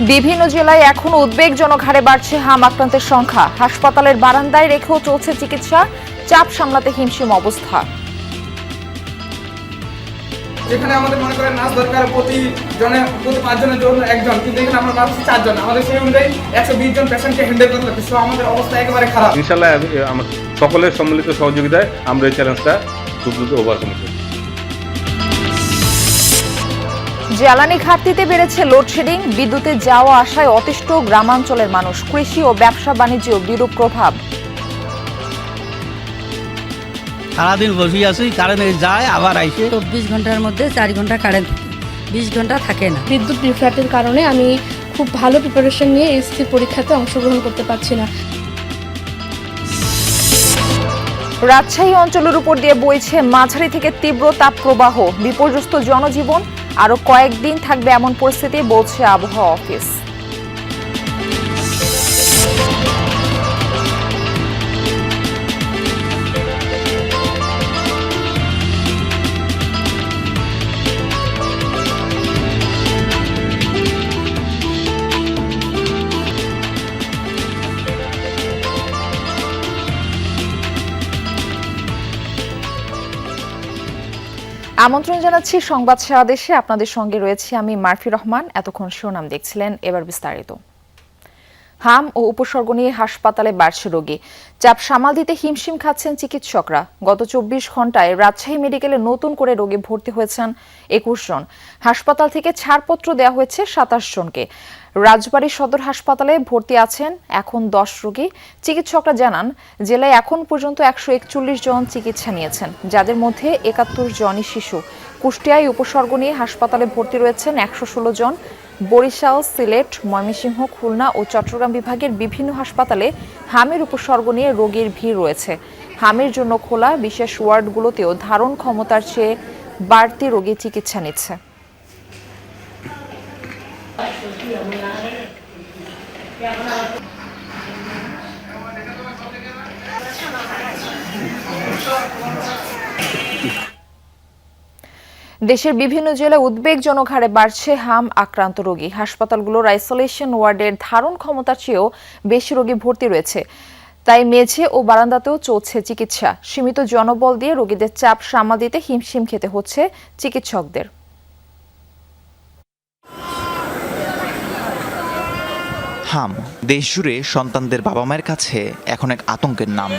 বিভিন্ন জেলায় এখন উদ্বেগজনক হারে বাড়ছে হাম আক্রান্তের সংখ্যা। হাসপাতালের বারান্দায় রেখেও চলছে চিকিৎসা, চাপ সামলাতে হিমশিম অবস্থা। যেখানে আমাদের মনে করেন নার্স দরকার প্রতি 5 জনের জন্য একজন, কিন্তু এখানে আমরা নার্স 4 জন। আমাদের সেই অনুযায়ী 120 জন পেশেন্টকে হ্যান্ডেল করতে হচ্ছে। আমাদের অবস্থা একেবারে খারাপ। ইনশাআল্লাহ সকলের সম্মিলিত সহযোগিতায় আমরা এই চ্যালেঞ্জটা দ্রুত ওভারকাম করব। জ্বালানি ঘাটতিতে বেড়েছে লোডশেডিং, বিদ্যুতের যাওয়া আসায় অতিষ্ঠ গ্রামাঞ্চলের মানুষ। কৃষি ও ব্যবসা বাণিজ্যেও বিরূপ প্রভাব। সারাদিন বসে আছি, কারেন্ট যায় আবার আইসে। 24 ঘন্টার মধ্যে 4 ঘন্টা কারেন্ট, 20 ঘন্টা থাকে না। বিদ্যুৎ বিভ্রাটের কারণে আমি খুব ভালো প্রিপারেশন নিয়ে এসসি পরীক্ষাতে অংশগ্রহণ করতে পারছি না। রাজশাহী অঞ্চলের উপর দিয়ে বইছে মাঝারি থেকে তীব্র তাপপ্রবাহ। বিপর্যস্ত জনজীবন, আরো কয়েকদিন থাকবে এমন পরিস্থিতি, বলছে আবহাওয়া অফিস। আমন্ত্রণ জানাচ্ছি সংবাদ সারা দেশে। আপনাদের সঙ্গে রয়েছে আমি মারফি রহমান। এতক্ষণ শিরোনাম দেখছিলেন, এবার বিস্তারিত। হাম ও উপসর্গ নিয়ে হাসপাতালে বাড়ছে রোগী, চাপ সামাল দিতে হিমশিম খাচ্ছেন চিকিৎসকরা। গত 24 ঘন্টায় রাজশাহী মেডিকেলে নতুন করে রোগী ভর্তি হয়েছেন 21 জন। হাসপাতাল থেকে ছাড়পত্র দেওয়া হয়েছে 27 জনকে। রাজবাড়ী সদর হাসপাতালে ভর্তি আছেন এখন 10 রোগী। চিকিৎসকরা জানান, জেলায় এখন পর্যন্ত 141 জন চিকিৎসা নিয়েছেন, যাদের মধ্যে 71 জনই শিশু। কুষ্টিয়ায় উপসর্গ নিয়ে হাসপাতালে ভর্তি রয়েছেন 116 জন। বরিশাল, সিলেট, ময়মনসিংহ, খুলনা ও চট্টগ্রাম বিভাগের বিভিন্ন হাসপাতালে হামের উপসর্গ নিয়ে রোগীর ভিড় রয়েছে। হামের জন্য খোলা বিশেষ ওয়ার্ডগুলোতেও ধারণ ক্ষমতার চেয়ে বাড়তি রোগী চিকিৎসা নিচ্ছে। দেশের বিভিন্ন জেলায় উদ্বেগজনক হারে বাড়ছে হাম আক্রান্ত রোগী। হাসপাতালগুলোর আইসোলেশন ওয়ার্ডের ধারণ ক্ষমতার চেয়েও বেশি রোগী ভর্তি রয়েছে। তাই মেঝে ও বারান্দাতেও চলছে চিকিৎসা। সীমিত জনবল দিয়ে রোগীদের চাপ সামাল দিতে হিমশিম খেতে হচ্ছে চিকিৎসকদের। হাম দেশ জুড়ে সন্তানদের বাবা মায়ের কাছে এখন এক আতঙ্কের নাম।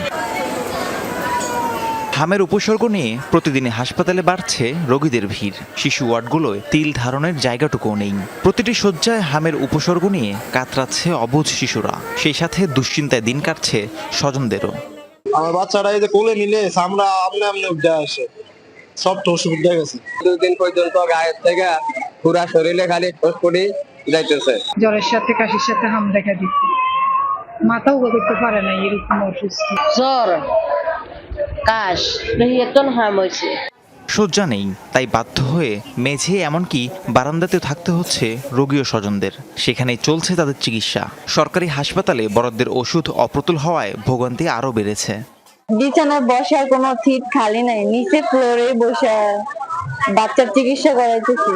হামের উপসর্গ নিয়ে প্রতিদিনই হাসপাতালে বাড়ছে রোগীদের ভিড়। শিশু ওয়ার্ডগুলোয় তিল ধারণের জায়গাটুকুও নেই। প্রতিটি শয্যায় হামের উপসর্গ নিয়ে কাতরাচ্ছে অবুঝ শিশুরা। সেই সাথে দুশ্চিন্তায় দিন কাটছে স্বজনদেরও। আমার বাচ্চারা এই যে কোলে নিলে আমরা আমনে আমনে উঠে আসে, সব তো অসুবিধা গেছে। 2 দিন পর্যন্ত গায়ের থেকে পুরা শরীরে খালি ঠোঁটপটি যাইতেছে। জ্বরের সাথে কাশির সাথে হাম দেখা দিচ্ছে, মাথাও করতে পারে না, এরকম অসুস্থ। জ্বর, কাশ, একজন হাম হয়েছে। শয্যা নেই, তাই বাধ্য হয়ে মেঝে এমনকি বারান্দাতেও থাকতে হচ্ছে রোগী ও স্বজনদের। সেখানেই চলছে তাদের চিকিৎসা। সরকারি হাসপাতালে বরাদ্দের ওষুধ অপ্রতুল হওয়ায় ভোগান্তি আরো বেড়েছে। বিছানায় বসার কোনো সিট খালি নাই, নিচে ফ্লোরে বসে বাচ্চার চিকিৎসা করাইতেছি।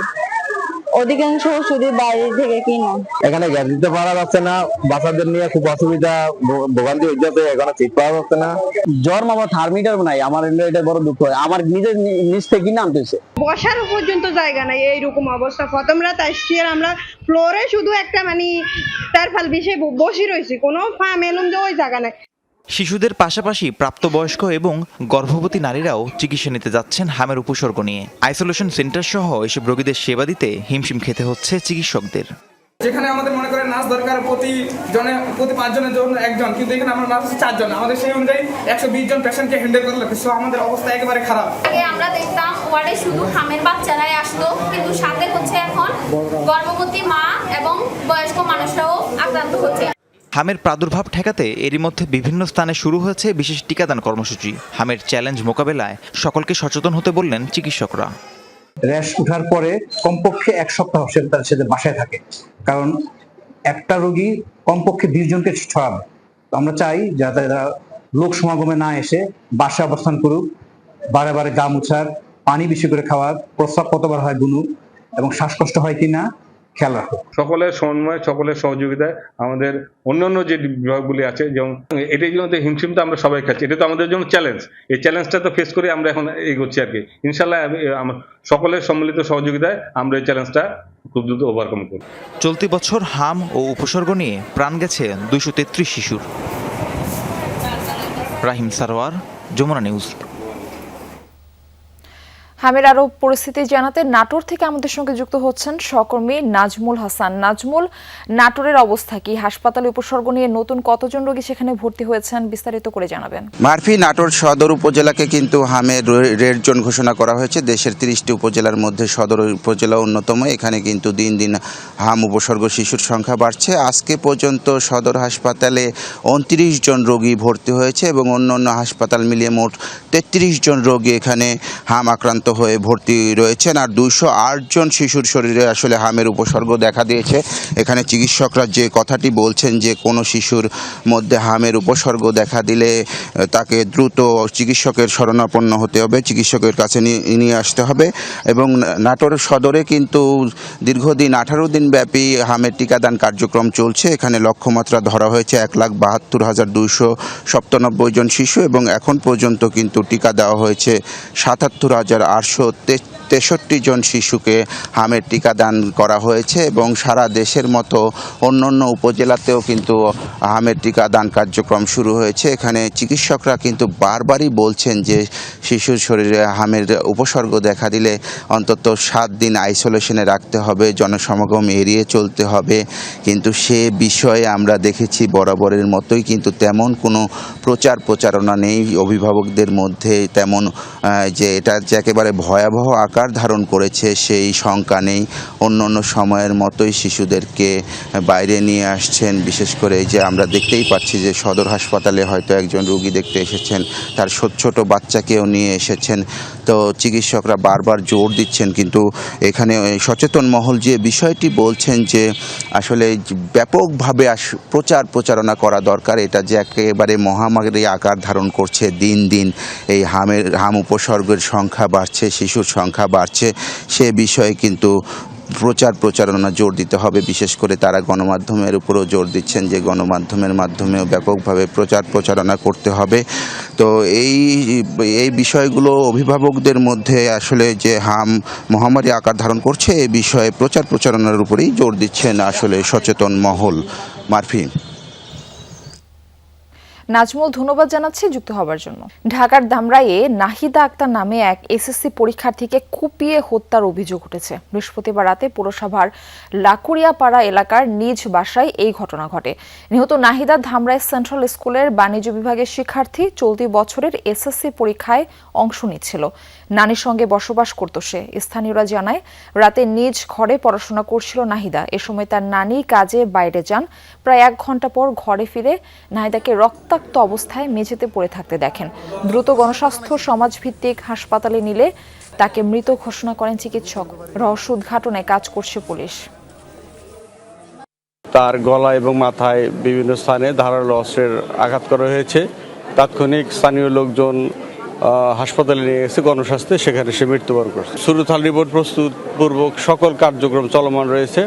অধিকাংশ ওষুধই বাইরে থেকে কিনা। এখানে গ্যাস দিতে পারা যাচ্ছে না, বাচ্চাদের নিয়ে খুব অসুবিধা, ভোগান্তি হয়ে যাচ্ছে। এখানে সিট পাওয়া যাচ্ছে না। জ্বর মামা থার্মিটার নাই, আমার এটা বড় দুঃখ। আমার নিজের নিচ থেকে নামতেছে, বসার পর্যন্ত জায়গা নাই, এইরকম অবস্থা। প্রথম রাত আসছি আর আমরা ফ্লোরে শুধু একটা তারফাল বিষয়ে বসে রয়েছি, কোনো পা মেলুন যে ওই জায়গা নাই। শিশুদের পাশাপাশি প্রাপ্তবয়স্ক এবং গর্ভবতী নারীরাও চিকিৎসা নিতে যাচ্ছেন হামের উপসর্গ নিয়ে। আইসোলেশন সেন্টার সহ এসব রোগীদের সেবা দিতে হিমশিম খেতে হচ্ছে চিকিৎসকদের। যেখানে আমাদের মনে করেন নার্স দরকার প্রতি 5 জনের জন্য একজন, কিন্তু এখানে আমরা নার্স 4 জন। আমাদের সেই অনুযায়ী 120 জন পেশেন্টকে হ্যান্ডেল করতে হচ্ছে। আমাদের অবস্থা একেবারে খারাপ। আমরা দেখতাম ওয়ার্ডে শুধু হামের বাচ্চারাই আসতো, কিন্তু সাথে হচ্ছে এখন গর্ভবতী মা এবং বয়স্ক মানুষরাও আক্রান্ত হচ্ছে। হামের প্রাদুর্ভাব ঠেকাতে এরই মধ্যে বিভিন্ন স্থানে শুরু হয়েছে বিশেষ টিকাদান কর্মসূচি। হামের চ্যালেঞ্জ মোকাবেলায় সকলকে সচেতন হতে বললেন চিকিৎসকরা। র্যাশ উঠার পরে কমপক্ষে 1 সপ্তাহ সে বাসায় থাকে, কারণ একটা রোগী কমপক্ষে 20 জনকে ছড়াবে। আমরা চাই যাতে লোক সমাগমে না এসে বাসায় অবস্থান করুক, বারে বারে গা মুছার, পানি বেশি করে খাওয়ার, প্রস্রাব কতবার হয় গুনুক এবং শ্বাসকষ্ট হয় কিনা খেয়াল রাখুক। সকলের সমন্বয়, সকলের সহযোগিতায় আমাদের অন্যান্য যে বিভাগগুলি আছে, যেমন এটার জন্য হিমশিমটা আমরা সবাই খাচ্ছি, এটা তো আমাদের জন্য চ্যালেঞ্জ। এই চ্যালেঞ্জটা তো ফেস করে আমরা এখন এগোচ্ছি আর কি। ইনশাল্লাহ সকলের সম্মিলিত সহযোগিতায় আমরা এই চ্যালেঞ্জটা খুব দ্রুত ওভারকাম করব। চলতি বছর হাম ও উপসর্গ নিয়ে প্রাণ গেছে 233 শিশুর। রাহিম সারোয়ার, যমুনা নিউজ। হামের আরো পরিস্থিতি জানাতে নাটোর থেকে আমাদের সঙ্গে যুক্ত হচ্ছেন সহকর্মী নাজমুল হাসান। নাজমুল, নাটোরের অবস্থা কি? হাসপাতালে উপসর্গ নিয়ে নতুন কতজন রোগী সেখানে ভর্তি হয়েছেন, বিস্তারিত করে জানাবেন। মারফি, নাটোর সদর উপজেলাকে কিন্তু হামের রেড জোন ঘোষণা করা হয়েছে। দেশের 30টি উপজেলার মধ্যে সদর উপজেলা অন্যতম। এখানে কিন্তু দিন দিন হাম উপসর্গ শিশুর সংখ্যা বাড়ছে। আজকে পর্যন্ত সদর হাসপাতালে 29 জন রোগী ভর্তি হয়েছে এবং অন্যান্য হাসপাতাল মিলিয়ে মোট 33 জন রোগী এখানে হাম আক্রান্ত হয়ে ভর্তি রয়েছেন। আর 208 জন শিশুর শরীরে আসলে হামের উপসর্গ দেখা দিয়েছে। এখানে চিকিৎসকরা যে কথাটি বলছেন যে কোনো শিশুর মধ্যে হামের উপসর্গ দেখা দিলে তাকে দ্রুত চিকিৎসকের শরণাপন্ন হতে হবে, চিকিৎসকের কাছে নিয়ে আসতে হবে। এবং নাটোর সদরে কিন্তু দীর্ঘদিন 18 দিন ব্যাপী হামের টিকাদান কার্যক্রম চলছে। এখানে লক্ষ্যমাত্রা ধরা হয়েছে 1,72,297 জন শিশু এবং এখন পর্যন্ত কিন্তু টিকা দেওয়া হয়েছে 77,863 জন শিশুকে হামের টিকাদান করা হয়েছে। এবং সারা দেশের মতো অন্যান্য উপজেলাতেও কিন্তু হামের টিকাদান কার্যক্রম শুরু হয়েছে। এখানে চিকিৎসকরা কিন্তু বারবারই বলছেন যে শিশুর শরীরে হামের উপসর্গ দেখা দিলে অন্তত 7 দিন আইসোলেশনে রাখতে হবে, জনসমাগম এড়িয়ে চলতে হবে। কিন্তু সে বিষয়ে আমরা দেখেছি বরাবরের মতোই কিন্তু তেমন কোনো প্রচারণা নেই অভিভাবকদের মধ্যে, তেমন যে এটা যে একেবারে ভয়াবহ আকার ধারণ করেছে সেই শঙ্কা নেই। অন্য সময়ের মতোই শিশুদেরকে বাইরে নিয়ে আসছেন। বিশেষ করে যে আমরা দেখতেই পাচ্ছি যে সদর হাসপাতালে হয়তো একজন রোগী দেখতে এসেছেন, তার ছোট বাচ্চাকেও নিয়ে এসেছেন। তো চিকিৎসকরা বারবার জোর দিচ্ছেন, কিন্তু এখানে সচেতন মহল যে বিষয়টি বলছেন যে আসলে ব্যাপকভাবে প্রচারণা করা দরকার। এটা যে একেবারে মহামারী আকার ধারণ করছে দিন দিন, এই হাম উপসর্গের সংখ্যা বাড়ছে, শিশুর সংখ্যা বাড়ছে, সে বিষয়ে কিন্তু প্রচারণা জোর দিতে হবে। বিশেষ করে তারা গণমাধ্যমের উপরও জোর দিচ্ছেন যে গণমাধ্যমের মাধ্যমেও ব্যাপকভাবে প্রচারণা করতে হবে। তো এই বিষয়গুলো অভিভাবকদের মধ্যে আসলে যে হাম মহামারী আকার ধারণ করছে এই বিষয়ে প্রচারণার উপরেই জোর দিচ্ছেন আসলে সচেতন মহল। মারফি। নাজমুল, ধন্যবাদ জানাচ্ছি যুক্ত হবার জন্য। ঢাকার ধামরাইয়ে নাহিদা আক্তার নামে এক এসএসসি পরীক্ষার্থীকে কুপিয়ে হত্যার অভিযোগ উঠেছে। বৃহস্পতিবার রাতে পৌরসভার লাকুরিয়াপাড়া এলাকার নিজ বাসায় এই ঘটনা ঘটে। নিহত নাহিদা ধামরাই সেন্ট্রাল স্কুলের বাণিজ্য বিভাগের শিক্ষার্থী। চলতি বছরের এসএসসি পরীক্ষায় অংশ নিচ্ছিল। নানির সঙ্গে বসবাস করত সে। স্থানীয়রা জানায় রাতে নিজ ঘরে পড়াশোনা করছিল নাহিদা। এ সময় তার নানি কাজে বাইরে যান। প্রায় 1 ঘন্টা পর ঘরে ফিরে নাহিদাকে রক্তাক্ত অবস্থায় মেঝেতে পড়ে থাকতে দেখেন। দ্রুত গণস্বাস্থ্য সমাজভিত্তিক হাসপাতালে নিলে তাকে মৃত ঘোষণা করেন চিকিৎসক। রহস্য উদ্ঘাটনে কাজ করছে পুলিশ। তার গলা এবং মাথায় বিভিন্ন স্থানে ধারালো অস্ত্রের আঘাত করা হয়েছে। তাৎক্ষণিক স্থানীয় লোকজন হাসপাতালে নিয়ে গেছে গণস্বাস্থ্যে, সেখানে সে মৃত্যুবরণ করেছে। সুরতাল রিপোর্ট প্রস্তুত পূর্বক সকল কার্যক্রম চলমান রয়েছে।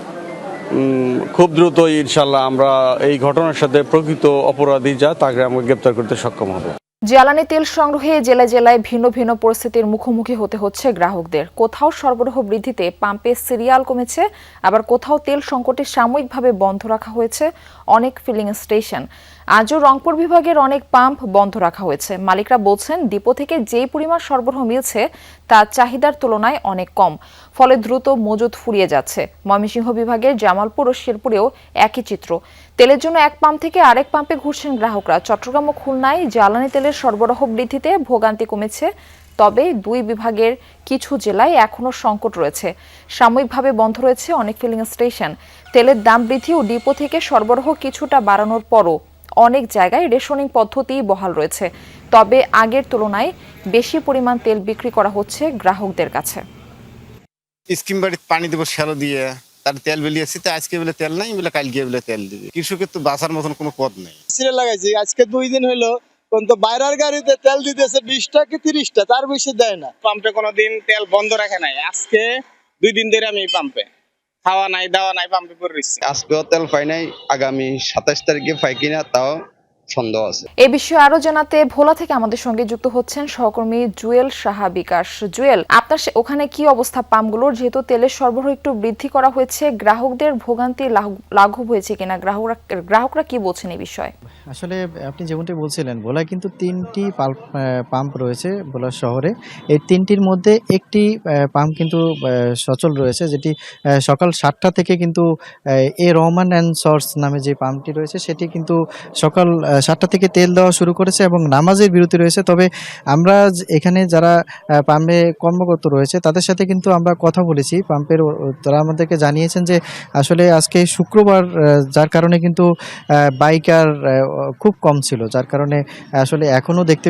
খুব দ্রুতই ইনশাল্লাহ আমরা এই ঘটনার সাথে প্রকৃত অপরাধী তাকে আমরা গ্রেপ্তার করতে সক্ষম হব। জ্বালানি তেল সংগ্রহে জেলায় জেলায় ভিন্ন ভিন্ন পরিস্থিতির মুখোমুখি হতে হচ্ছে গ্রাহকদের। কোথাও সরবরাহ বৃদ্ধিতে পাম্পে সিরিয়াল কমেছে, আবার কোথাও তেল সংকটে সাময়িকভাবে বন্ধ রাখা হয়েছে অনেক ফিলিং স্টেশন। আজও রংপুর বিভাগের অনেক পাম্প বন্ধ রাখা হয়েছে। মালিকরা বলছেন ডিপো থেকে যেই পরিমাণ সরবরাহ মিলছে তা চাহিদার তুলনায় অনেক কম, ফলে দ্রুত মজুদ ফুরিয়ে যাচ্ছে। ময়মনসিংহ বিভাগের জামালপুর ও শেরপুরেও একই চিত্র। তেলের জন্য এক পাম্প থেকে আরেক পাম্পে ঘুরছেন গ্রাহকরা। চট্টগ্রাম ও খুলনায় জ্বালানি তেলের সরবরাহ বৃদ্ধিতে ভোগান্তি কমেছে, তবে 2 বিভাগের কিছু জেলায় এখনও সংকট রয়েছে। সাময়িকভাবে বন্ধ রয়েছে অনেক ফিলিং স্টেশন। তেলের দাম বৃদ্ধি ও ডিপো থেকে সরবরাহ কিছুটা বাড়ানোর পরও অনেক জায়গায় রেশনিং পদ্ধতি বহাল রয়েছে, তবে আগের তুলনায় বেশি পরিমাণ তেল বিক্রি করা হচ্ছে গ্রাহকদের কাছে। স্কিম বাড়িতে পানি দেবো শ্যালো দিয়ে, তার তেল বেরিয়েছে, তো আজকে বলে তেল নাই, বলে কালকে বলে তেল দিবে। কৃষকের তো বাঁচার মতন কোনো পথ নেই। সিরিয়াল লাগাইছি আজকে 2 দিন হলো, কিন্তু বাইরের গাড়িতে তেল দিতেছে 20টা কি 30টা, তার বেশি দেয় না। পাম্পে কোনোদিন তেল বন্ধ রাখে নাই। আজকে 2 দিন ধরে আমি পাম্পে খাওয়া নাই দাওয়া নাই পাম্পে পড়ে রয়েছে। আজকেও তেল পাই নাই, আগামী 27 তারিখে পাই কিনা তাও সন্দেহ আছে। এই বিষয়ে আরো জানাতে ভোলা থেকে আমাদের সঙ্গে যুক্ত হচ্ছেন সহকর্মী জুয়েল সাহা বিকাশ। জুয়েল, আপনার ওখানে কি অবস্থা পাম্পগুলোর? যেহেতু তেলের সরবরাহ একটু বৃদ্ধি করা হয়েছে, গ্রাহকদের ভোগান্তি লাঘব হয়েছে কিনা, গ্রাহকরা কি বলছেন এই বিষয়ে? আসলে আপনি যেমনটি বলছিলেন, ভোলায় কিন্তু 3টি পাম্প রয়েছে ভোলা শহরে। এই 3টির মধ্যে একটি পাম্প কিন্তু সচল রয়েছে, যেটি সকাল 7টা থেকে কিন্তু এ রহমান অ্যান্ড সর্স নামে যে পাম্পটি রয়েছে সেটি কিন্তু সকাল 7টা থেকে তেল দেওয়া শুরু করেছে এবং নামাজের বিরতি রয়েছে। তবে আমরা এখানে যারা পাম্পে কর্মরত রয়েছে তাদের সাথে কিন্তু আমরা কথা বলেছি পাম্পের, তারা আমাদেরকে জানিয়েছেন যে আসলে আজকে শুক্রবার, যার কারণে কিন্তু বাইকার খুব কম ছিল, যার কারণে আসলে এখনও দেখতে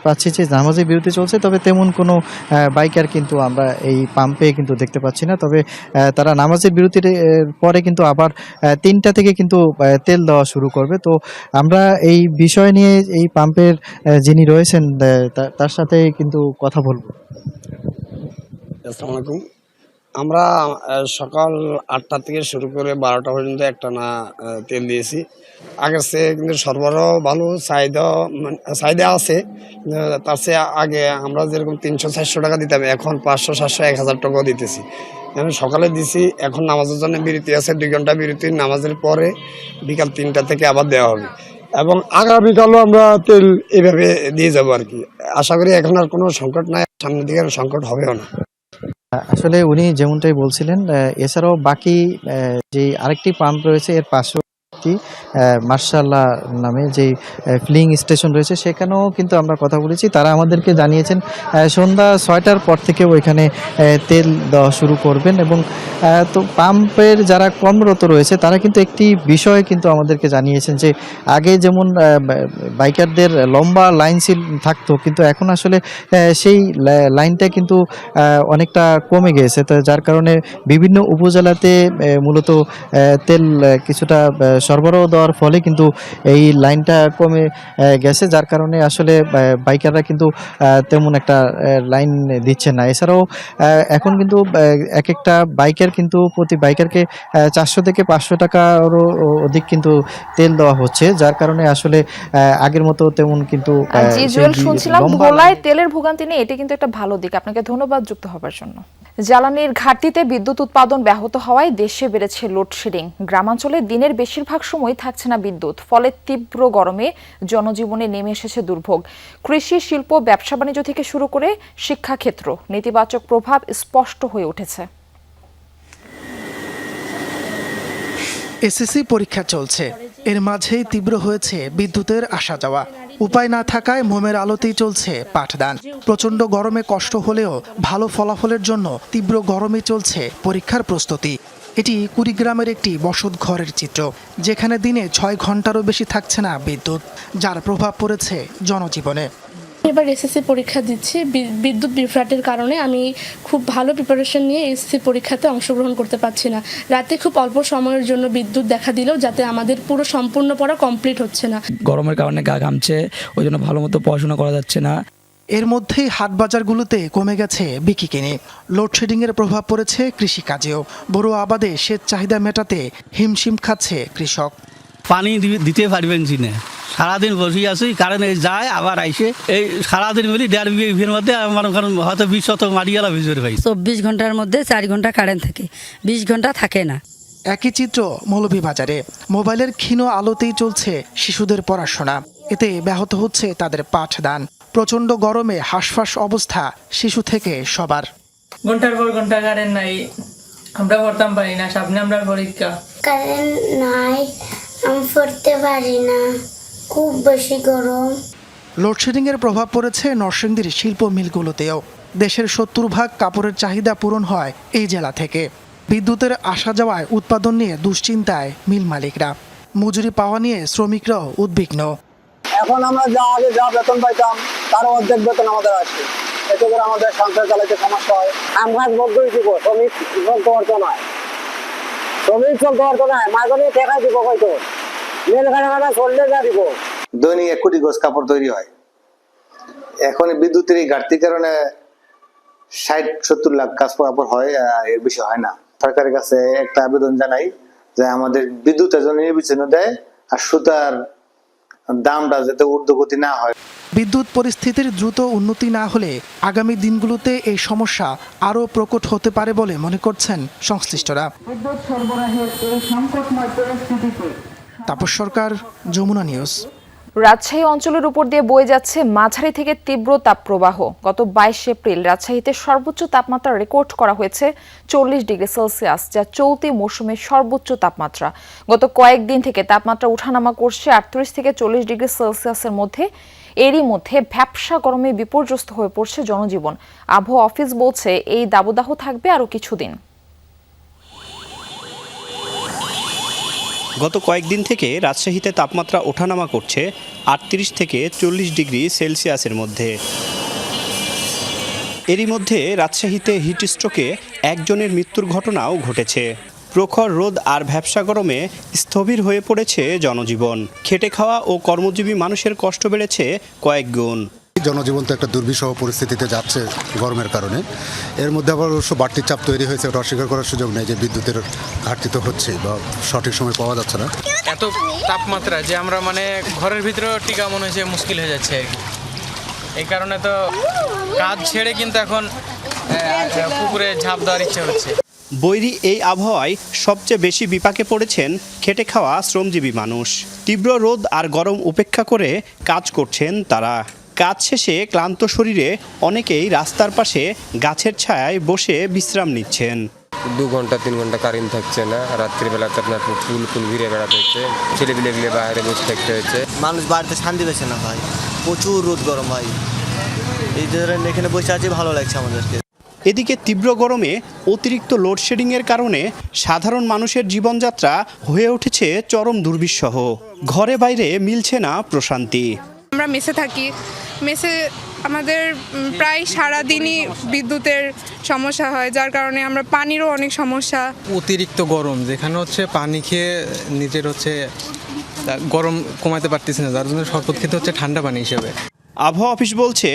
পাচ্ছি যে নামাজের বিরতি চলছে, তবে তেমন কোনো বাইকার কিন্তু আমরা এই পাম্পে কিন্তু দেখতে পাচ্ছি না। তবে তারা নামাজের বিরতির পরে কিন্তু আবার 3টা থেকে কিন্তু তেল দেওয়া শুরু করবে। তো আমরা এই বিষয় নিয়ে এই পাম্পের যিনি রয়েছেন তার সাথে কিন্তু কথা বলবো। আসসালামু আলাইকুম। আমরা সকাল 8টা থেকে শুরু করে 12টা পর্যন্ত একটানা তেল দিয়েছি। আগের চেয়ে কিন্তু সরবরাহ ভালো, চাহিদা আছে। তার চেয়ে আগে আমরা যেরকম 300-400 টাকা দিতাম, এখন 500-700-1000 টাকাও দিতেছি। সকালে দিছি, এখন নামাজের জন্য বিরতি আছে, 2 ঘন্টা বিরতি, নামাজের পরে বিকাল 3টা থেকে আবার দেওয়া হবে এবং আগামীকালও আমরা তেল এইভাবে দিয়ে যাবো আর কি। আশা করি এখন আর কোনো সংকট নাই, সামনের দিকে আর সংকট হবেও না। আসলে উনি যেমনটাই বলছিলেন, এছাড়াও বাকি যে আরেকটি পাম্প রয়েছে এর পাশে মার্শাল্লাহ নামে যে ফিলিং স্টেশন রয়েছে সেখানেও কিন্তু আমরা কথা বলেছি। তারা আমাদেরকে জানিয়েছেন সন্ধ্যা 6টার পর থেকে ওইখানে তেল দেওয়া শুরু করবেন। এবং তো পাম্পের যারা কর্মরত রয়েছে তারা কিন্তু একটি বিষয় কিন্তু আমাদেরকে জানিয়েছেন যে আগে যেমন বাইকারদের লম্বা লাইন থাকতো, কিন্তু এখন আসলে সেই লাইনটা কিন্তু অনেকটা কমে গিয়েছে। তো যার কারণে বিভিন্ন উপজেলাতে মূলত তেল কিছুটা সরবরাহ দেওয়ার ফলে কিন্তু এই লাইনটা কমে গেছে, যার কারণে আসলে বাইকাররা কিন্তু তেমন একটা লাইন দিচ্ছে না। এছাড়াও এখন কিন্তু এক একটা বাইকের কিন্তু প্রতি বাইকারকে 400 থেকে 500 টাকারও অধিক কিন্তু তেল দেওয়া হচ্ছে, যার কারণে আসলে আগের মতো তেমন কিন্তু জি জুয়েল, শুনছিলাম ভোলায় তেলের ভোগান্তি নেই, এটা কিন্তু একটা ভালো দিক। আপনাকে ধন্যবাদ যুক্ত হবার জন্য। জ্বালানির ঘাটতিতে বিদ্যুৎ উৎপাদন ব্যাহত হওয়ায় দেশে বেড়েছে লোডশেডিং। গ্রামাঞ্চলে দিনের বেশিরভাগ সময় থাকছে না বিদ্যুৎ, ফলে তীব্র গরমে জনজীবনে নেমে এসেছে দুর্ভোগ। কৃষি, শিল্প, ব্যবসা বাণিজ্য থেকে শুরু করে শিক্ষাক্ষেত্র নেতিবাচক প্রভাব স্পষ্ট হয়ে উঠেছে। এসএসসি পরীক্ষা চলছে, এর মাঝেই তীব্র হয়েছে বিদ্যুতের আসা যাওয়া। উপায় না থাকায় মোমের আলোতেই চলছে পাঠদান। প্রচণ্ড গরমে কষ্ট হলেও ভালো ফলাফলের জন্য তীব্র গরমে চলছে পরীক্ষার প্রস্তুতি। এটি কুড়িগ্রামের একটি বসত ঘরের চিত্র, যেখানে দিনে 6 ঘন্টারও বেশি থাকছে না বিদ্যুৎ, যার প্রভাব পড়েছে জনজীবনে। এবার এসএসসি পরীক্ষা দিচ্ছি, বিদ্যুৎ বিভ্রাটের কারণে আমি খুব ভালো প্রিপারেশন নিয়ে এসএসসি পরীক্ষাতে অংশগ্রহণ করতে পারছি না। রাতে খুব অল্প সময়ের জন্য বিদ্যুৎ দেখা দিলেও যাতে আমাদের পুরো সম্পূর্ণ পড়া কমপ্লিট হচ্ছে না। গরমের কারণে গা ঘামছে, ওই জন্য ভালো মতো পড়াশোনা করা যাচ্ছে না। এর মধ্যেই হাট বাজারগুলোতে কমে গেছে বিকিকিনি। লোডশেডিংয়ের প্রভাব পড়েছে কৃষিকাজেও। বড় আবাদে সেচ চাহিদা মেটাতে হিমশিম খাচ্ছে কৃষক। পানি দিতে পারবেন না, সারাদিন বসে আছি, কারেন্ট যায় আবার আইসে, এই সারাদিন মিলি 1.5 বিঘের মধ্যে আমার হয়তো 20 শতক মাটিয়ালা ভিজরে ভাই। 24 ঘন্টার মধ্যে 4 ঘন্টা কারেন্ট থাকে, 20 ঘন্টা থাকে না। একই চিত্র মৌলভীবাজারে। মোবাইলের ক্ষীণ আলোতেই চলছে শিশুদের পড়াশোনা, এতে ব্যাহত হচ্ছে তাদের পাঠদান। প্রচণ্ড গরমে হাঁসফাঁস অবস্থা শিশু থেকে সবার। ঘন্টার পর ঘন্টা কারেন্ট নাই, আমরা পড়তাম পারি না, সামনে আমরা পরীক্ষা। কারেন্ট নাই, আমি পড়তে পারি না, খুব বেশি গরম। লোডশেডিংয়ের প্রভাব পড়েছে নরসিংদীর শিল্প মিলগুলোতেও। দেশের 70% কাপড়ের চাহিদা পূরণ হয় এই জেলা থেকে। বিদ্যুতের আসা যাওয়ায় উৎপাদন নিয়ে দুশ্চিন্তায় মিল মালিকরা। মজুরি পাওয়া নিয়ে শ্রমিকরাও উদ্বিগ্ন। এখন আমরা আগে যা বেতন পাইতাম তার অর্ধেক বেতন আমাদের আসে, এতে করে আমাদের সংসার চালাতে সমস্যা হয়। আমরা মধ্যই দিব, শ্রমিক চলতে পারতো না, মাঝে টেকা দিব, হয়তো মেলখানা চললে যা দিব। দৈনিক 1 কোটি গজ কাপড় তৈরি হয়। এখন বিদ্যুতের এই ঘাটতির কারণে 60-70 লাখ কাপড় হয়, এর বেশি হয় না। সরকারের কাছে একটা আবেদন জানাই যে আমাদের বিদ্যুতের জন্য নির্বাচন দেয় আর সুতার দামটা যাতে ঊর্ধ্বগতি না হয়। বিদ্যুৎ পরিস্থিতির দ্রুত উন্নতি না হলে আগামী দিনগুলোতে এই সমস্যা আরও প্রকট হতে পারে বলে মনে করছেন সংশ্লিষ্টরা। তাপস সরকার, যমুনা নিউজ। রাজশাহী অঞ্চলের উপর দিয়ে বয়ে যাচ্ছে মাঝারি থেকে তীব্র তাপপ্রবাহ। গত 22 এপ্রিল রাজশাহীতে সর্বোচ্চ তাপমাত্রা রেকর্ড করা হয়েছে 40 ডিগ্রি সেলসিয়াস, যা চলতি মৌসুমের সর্বোচ্চ তাপমাত্রা। গত কয়েকদিন থেকে তাপমাত্রা ওঠানামা করছে 38 থেকে 40 ডিগ্রি সেলসিয়াসের মধ্যে। এরই মধ্যে ভ্যাপসা গরমে বিপর্যস্ত হয়ে পড়ছে জনজীবন। আবহাওয়া অফিস বলছে এই দাবদাহ থাকবে আরও কিছুদিন। গত কয়েকদিন থেকে রাজশাহীতে তাপমাত্রা ওঠানামা করছে 38 থেকে 40 ডিগ্রি সেলসিয়াসের মধ্যে। এরই মধ্যে রাজশাহীতে হিটস্ট্রোকে একজনের মৃত্যুর ঘটনাও ঘটেছে। প্রখর রোদ আর ভ্যাপসা গরমে স্থবির হয়ে পড়েছে জনজীবন। খেটে খাওয়া ও কর্মজীবী মানুষের কষ্ট বেড়েছে কয়েক গুণ। জনজীবন তো একটা দুর্বিষহ পরিস্থিতিতে যাচ্ছে গরমের কারণে। এর মধ্যে আবার অবশ্য বাড়তি চাপ তৈরি হয়েছে, ওটা অস্বীকার করার সুযোগ নেই যে বিদ্যুতের ঘাটতি তো হচ্ছে বা সঠিক সময় পাওয়া যাচ্ছে না। এত তাপমাত্রা যে আমরা ঘরের ভিতরেও টিকা মনে হচ্ছে মুশকিল হয়ে যাচ্ছে আর কি। এই কারণে তো কাজ ছেড়ে কিন্তু এখন পুকুরে ঝাঁপ দেওয়ার ইচ্ছে হচ্ছে। বৈরী এই আবহাওয়ায় সবচেয়ে বেশি বিপাকে পড়েছেন খেটে খাওয়া শ্রমজীবী মানুষ। তীব্র রোদ আর গরম উপেক্ষা করে কাজ করছেন তারা। কাজ শেষে ক্লান্ত শরীরে অনেকেই রাস্তার পাশে গাছের ছায়ায় বসে বিশ্রাম নিচ্ছেন। 2 ঘন্টা 3 ঘন্টা কারেন্ট থাকছে না, রাত্রিবেলাতে আপনার ফুল ঘিরে বেড়াতে হচ্ছে, ছেলেপিলেগুলো বাইরে বসে থাকতে হচ্ছে। মানুষ বাড়িতে শান্তি পেয়েছে না ভাই, প্রচুর রোদ গরম ভাই। এই ধরেন এখানে বসে আছে, ভালো লাগছে আমাদেরকে। এদিকে তীব্র গরমে অতিরিক্ত লোডশেডিংয়ের কারণে সাধারণ মানুষের জীবনযাত্রা হয়ে উঠেছে চরম দুর্বিষহ। ঘরে বাইরে মিলছে না প্রশান্তি। আমরা মেসে থাকি, মেসে আমাদের প্রায় সারাদিনই বিদ্যুতের সমস্যা হয়, যার কারণে আমরা পানিরও অনেক সমস্যা। অতিরিক্ত গরম, যেখানে পানি খেয়ে নিজের গরম কমাতে পারতেছি না, যার জন্য শরবত খেতে হচ্ছে ঠান্ডা পানি হিসেবে। আবহাওয়া অফিস বলছে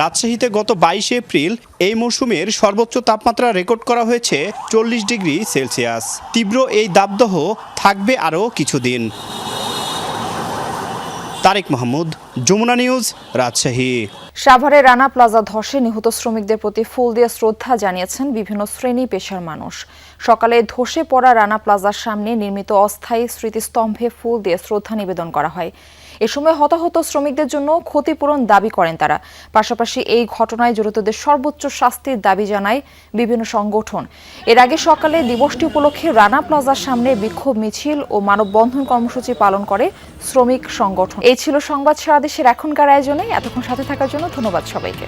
রাজশাহীতে গত 22 এপ্রিল এই মৌসুমের সর্বোচ্চ তাপমাত্রা রেকর্ড করা হয়েছে 40 ডিগ্রি সেলসিয়াস। তীব্র এই দাবদাহ থাকবে আরও কিছুদিন। তারেক মাহমুদ, যমুনা নিউজ, রাজশাহী। সাভারে রানা প্লাজা ধসে নিহত শ্রমিকদের প্রতি ফুল দিয়ে শ্রদ্ধা জানিয়েছেন বিভিন্ন শ্রেণী পেশার মানুষ। সকালে ধসে পড়া রানা প্লাজার সামনে নির্মিত অস্থায়ী স্মৃতিস্তম্ভে ফুল দিয়ে শ্রদ্ধা নিবেদন করা হয়। এ সময় হতাহত শ্রমিকদের জন্য ক্ষতিপূরণ দাবি করেন তারা। পাশাপাশি এই ঘটনায় জড়িতদের সর্বোচ্চ শাস্তির দাবি জানায় বিভিন্ন সংগঠন। এর আগে সকালে দিবসটি উপলক্ষে রানা প্লাজার সামনে বিক্ষোভ মিছিল ও মানববন্ধন কর্মসূচি পালন করে শ্রমিক সংগঠন। এই ছিল সংবাদ সারা দেশের এখনকার আয়োজনে। এতক্ষণ সাথে থাকার জন্য ধন্যবাদ সবাইকে।